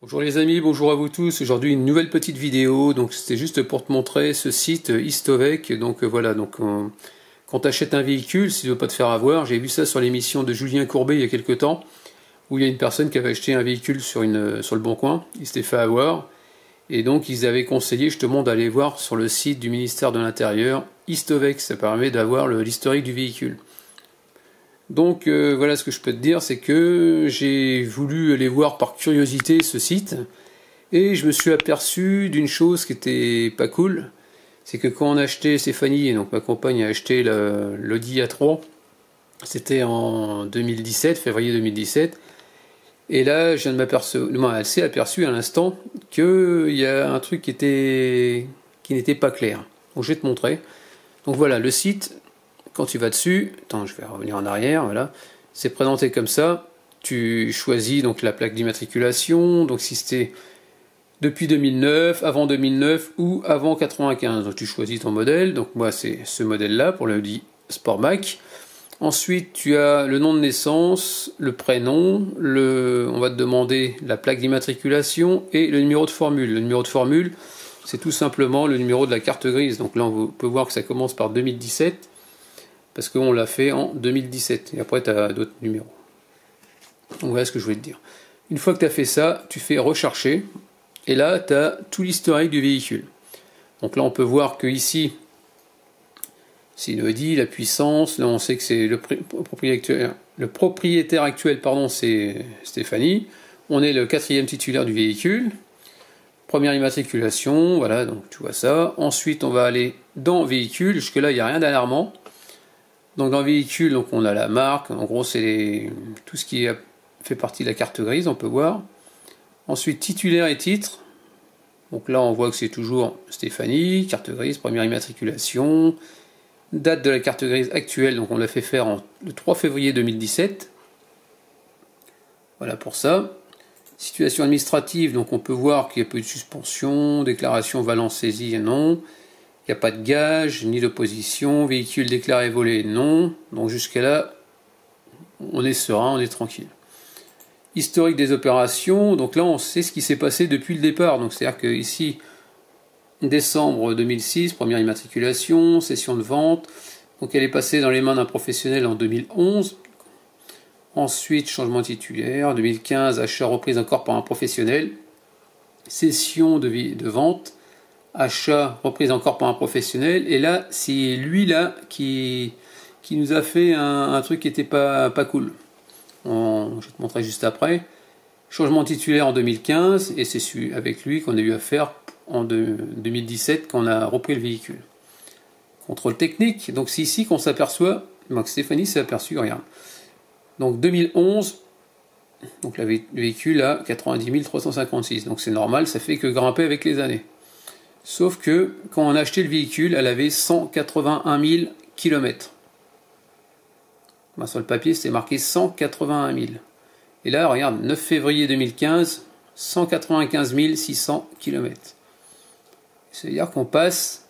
Bonjour les amis, bonjour à vous tous. Aujourd'hui une nouvelle petite vidéo. Donc c'était juste pour te montrer ce site Histovec. Donc voilà, quand tu achètes un véhicule, si tu ne veux pas te faire avoir, j'ai vu ça sur l'émission de Julien Courbet il y a quelques temps, où il y a une personne qui avait acheté un véhicule sur le Bon Coin, il s'était fait avoir, et donc ils avaient conseillé justement d'aller voir sur le site du ministère de l'Intérieur, Histovec, ça permet d'avoir l'historique du véhicule. Donc voilà ce que je peux te dire, c'est que j'ai voulu aller voir par curiosité ce site, et je me suis aperçu d'une chose qui était pas cool, c'est que quand on a acheté, Stéphanie, et donc ma compagne a acheté l'Audi A3, c'était en 2017, février 2017, et là je viens de m'apercevoir, elle s'est aperçue à l'instant qu'il y a un truc qui n'était pas clair. Donc je vais te montrer. Donc voilà, le site, quand tu vas dessus, attends, je vais revenir en arrière, voilà, c'est présenté comme ça. Tu choisis donc la plaque d'immatriculation, donc si c'était depuis 2009, avant 2009 ou avant 95. Donc tu choisis ton modèle, donc moi c'est ce modèle-là pour le Audi Sportback. Ensuite tu as le nom de naissance, le prénom, on va te demander la plaque d'immatriculation et le numéro de formule. Le numéro de formule, c'est tout simplement le numéro de la carte grise. Donc là on peut voir que ça commence par 2017, parce qu'on l'a fait en 2017, et après tu as d'autres numéros. Donc voilà ce que je voulais te dire. Une fois que tu as fait ça, tu fais rechercher, et là tu as tout l'historique du véhicule. Donc là on peut voir que ici, c'est l'Audi, la puissance, là on sait que c'est le propriétaire actuel, pardon, c'est Stéphanie. On est le 4e titulaire du véhicule. Première immatriculation, voilà, donc tu vois ça. Ensuite on va aller dans véhicule, jusque là il n'y a rien d'alarmant. Donc dans le véhicule, donc on a la marque, en gros c'est tout ce qui fait partie de la carte grise, on peut voir. Ensuite titulaire et titre, donc là on voit que c'est toujours Stéphanie, carte grise, première immatriculation, date de la carte grise actuelle, donc on l'a fait faire le 3 février 2017. Voilà pour ça. Situation administrative, donc on peut voir qu'il y a peu de suspension, déclaration valant saisie, non. Il n'y a pas de gage, ni d'opposition, véhicule déclaré volé, non. Donc jusqu'à là, on est serein, on est tranquille. Historique des opérations, donc là on sait ce qui s'est passé depuis le départ. Donc c'est-à-dire que ici, décembre 2006, première immatriculation, session de vente. Donc elle est passée dans les mains d'un professionnel en 2011. Ensuite, changement titulaire, 2015, achat reprise encore par un professionnel. Session de vente. Achat reprise encore par un professionnel, et là c'est lui là qui nous a fait un truc qui était pas cool. Je vais te montrer juste après. Changement titulaire en 2015, et c'est avec lui qu'on a eu affaire en 2017 quand on a repris le véhicule. Contrôle technique, donc c'est ici qu'on s'aperçoit, donc Stéphanie s'est aperçue, regarde. Donc 2011, donc le véhicule a 90 356, donc c'est normal, ça fait que grimper avec les années. Sauf que quand on a acheté le véhicule, elle avait 181 000 km. Ben, sur le papier, c'était marqué 181 000. Et là, regarde, 9 février 2015, 195 600 km. C'est-à-dire qu'on passe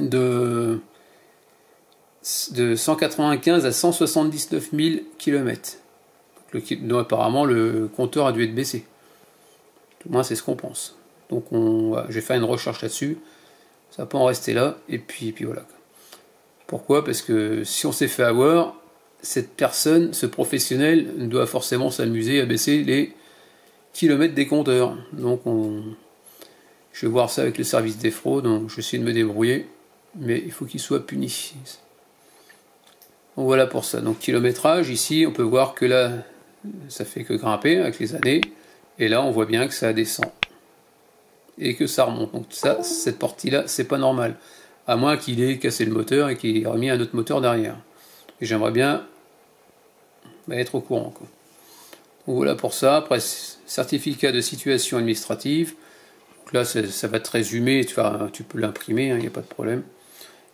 de 195 à 179 000 km. Donc apparemment, le compteur a dû être baissé. Tout moins, c'est ce qu'on pense. Donc j'ai fait une recherche là-dessus, ça peut en rester là, et puis voilà. Pourquoi? Parce que si on s'est fait avoir, cette personne, ce professionnel, doit forcément s'amuser à baisser les kilomètres des compteurs. Donc je vais voir ça avec le service des fraudes, donc je vais essayer de me débrouiller, mais il faut qu'il soit puni. Donc voilà pour ça. Donc kilométrage, ici on peut voir que là, ça fait que grimper avec les années, et là on voit bien que ça descend. Et que ça remonte. Donc ça, cette partie-là, c'est pas normal. À moins qu'il ait cassé le moteur et qu'il ait remis un autre moteur derrière. Et j'aimerais bien être au courant, quoi. Donc voilà pour ça. Après, certificat de situation administrative. Donc là, ça va te résumer. Tu peux l'imprimer, il n'y a pas de problème.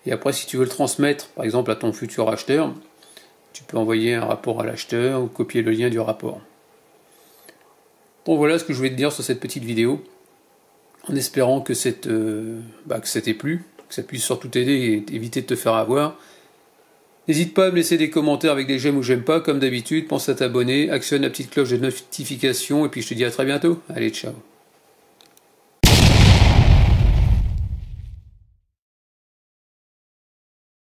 Et après, si tu veux le transmettre, par exemple, à ton futur acheteur, tu peux envoyer un rapport à l'acheteur ou copier le lien du rapport. Donc voilà ce que je voulais te dire sur cette petite vidéo. En espérant que ça t'ait plu, que ça puisse surtout t'aider et éviter de te faire avoir. N'hésite pas à me laisser des commentaires avec des j'aime ou j'aime pas, comme d'habitude, pense à t'abonner, actionne la petite cloche de notification, et puis je te dis à très bientôt. Allez, ciao.